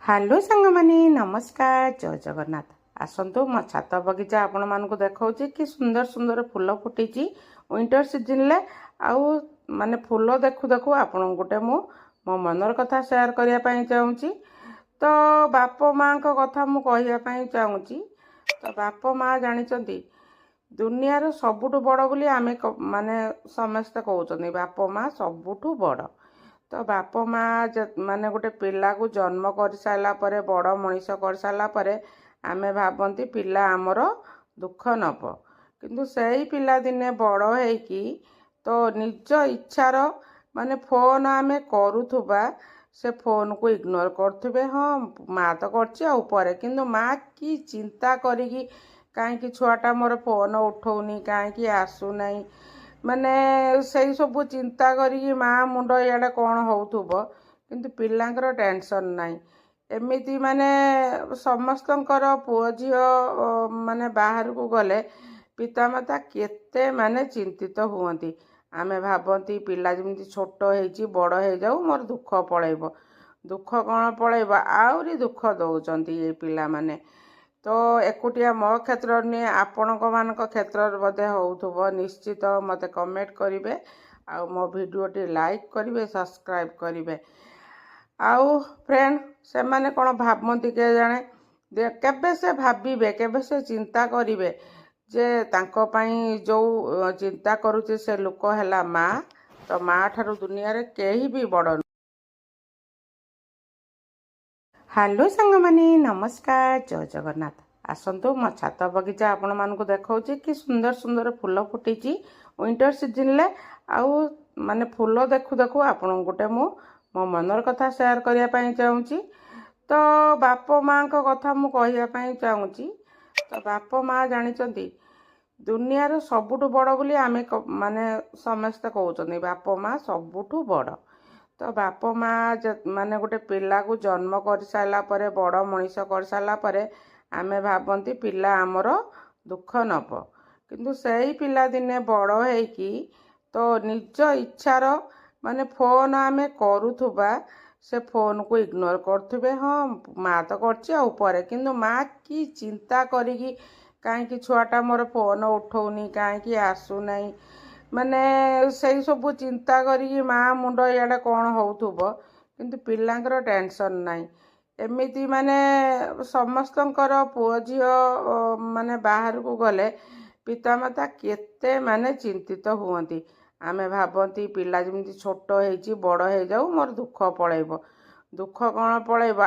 Hello सांगमानी नमस्कार जय जगन्नाथ। आसतु मो छात बगीचा आपण मानक देखा कि सुंदर सुंदर फूल फुटी विंटर सीजन ले आउ माने फूल देखु देखु आपण गोटे मो मनर कथा शेयर करने चाहूँगी। तो बाप माँ कथा मु कहवाई चाहूँगी। तो बाप माँ जानी दुनियार सबुठु बड़ बोली आमे माने समस्ते कहते बाप माँ सबुठु बड़। तो बाप माँ माने गोटे पिला को जन्म कर सारा पर बड़ मनीष कर सारा पर आमे भावती पिला आमर दुख नब किंतु सही पिला दिने बड़ होगी तो निज इच्छार माने फोन आमे करुथुबा से फोन को इग्नोर करुवे। हाँ माँ तो करे किंतु माँ की चिंता करी कहीं छुआटा मोर फोन उठौनी कहीं आसुना माने से सब चिंता करी माँ मुंड इे कौन होथुबो किंतु पिलांकर टेंशन नाई। एमिति माने समस्तंकर पुओ झियो माने बाहर को गले पितामाता केते माने चिंतित हुअंती। आमे भावती पिला जमी छोट हो बड़ हो जाऊ मोर दुख पलैब। दुख कौन पलैब आउरी दुख दौरान ये पिला माने। तो एकुटिया मो क्षेत्र नहीं आपण मान क्षेत्र बोधे हो निश्चित मत कमेंट करेंगे आ मो भिडियोटी लाइक करेंगे सब्सक्राइब करेंगे। आउ फ्रेंड से माने कौन भावती के जाने केबे से भाविबे केबे से चिंता करेंगे जे तांको पई जो चिंता करुचे से लोक है माँ। तो माँ ठारू दुनिया रे केही भी बड़। हेलो सांगमानी नमस्कार जय जगन्नाथ। आसतु मो छात बगीचा आपण मानक देखा कि सुंदर सुंदर फूल फुटी विंटर सीजन ले आउ माने फूल देखु देखु आपण गोटे मो मनर कथा शेयर करने चाहूँगी। तो बाप माँ कथा मु कहवाई चाहूँगी। तो बाप माँ जानी दुनियार सबुठु बड़ बोली आमे माने समस्ते कहते बाप माँ सबुठु बड़। तो बाप माँ माने गोटे पिला को जन्म कर सारा पर बड़ मनीष कर सारा पर आमे भावती पिला आमर दुख नब किंतु सही पिला दिने बड़ होगी तो निज इच्छार माने फोन आमे करुथुबा से फोन को इग्नोर करुवे। हाँ माँ तो करे किंतु माँ की चिंता करी कहीं छुआटा मोर फोन उठौनी कहीं आसुना माने से सब चिंता करी माँ मुंड इे कौन होथुबो किंतु पिलांकर टेंशन नाई। एमिति माने समस्तंकर पुओ झियो माने बाहर को गले पितामाता केते माने चिंतित हुअंती। आमे भावती पिला जमी छोट हो बड़ हो जाऊ मोर दुख पलैब। दुख कौन पलैब